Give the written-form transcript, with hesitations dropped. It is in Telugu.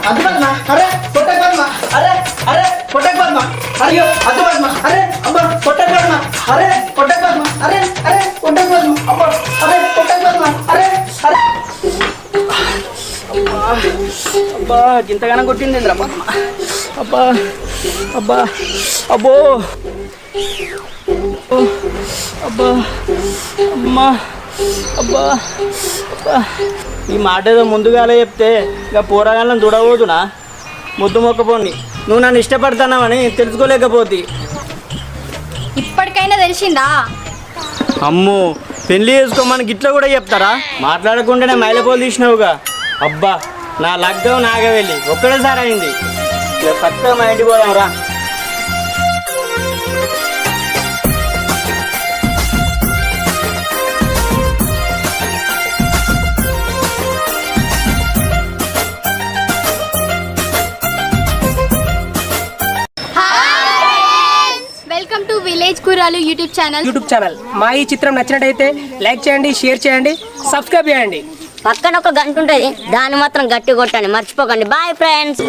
అద్దు పద్మ అరే కొట్టకు పద్మ అరే అరే కొట్టకు పద్మ అయ్యో అద్దు పద్మ అరే అబ్బా కొట్టకు పద్మ అరే కొట్టకు పద్మ అరే అరే కొట్టకు పద్మ అబ్బా అరే కొట్టకు పద్మ అరే అరే అబ్బా గింతగానం కొట్టింది ఇంద్ర పద్మ అబ్బా అబ్బా అబ్బో అబ్బా అమ్మా అబ్బా అబ్బా ఈ మాట ఏదో ముందుగానే చెప్తే ఇక పోరాగాలను చూడబోతున్నా ముద్దు మొక్కపోండి నువ్వు నన్ను ఇష్టపడతానావని తెలుసుకోలేకపోతే ఇప్పటికైనా తెలిసిందా? అమ్మో పెళ్లి చేసుకోమని గిట్ల కూడా చెప్తారా? మాట్లాడకుండానే మైలపోలు తీసినావుగా. అబ్బా నా లగ్గం నాగవెళ్ళి ఒక్కడేసారి అయింది. ఇక పక్క మా ఇంటికి పోదాం రా. వెల్కమ్ టు విలేజ్ కురాలు యూట్యూబ్ ఛానల్. మా ఈ చిత్రం నచ్చినట్టయితే లైక్ చేయండి, షేర్ చేయండి, సబ్స్క్రైబ్ చేయండి. పక్కన ఒక గంట ఉంటుంది, దాన్ని మాత్రం గట్టి కొట్టండి మర్చిపోకండి. Boy friends.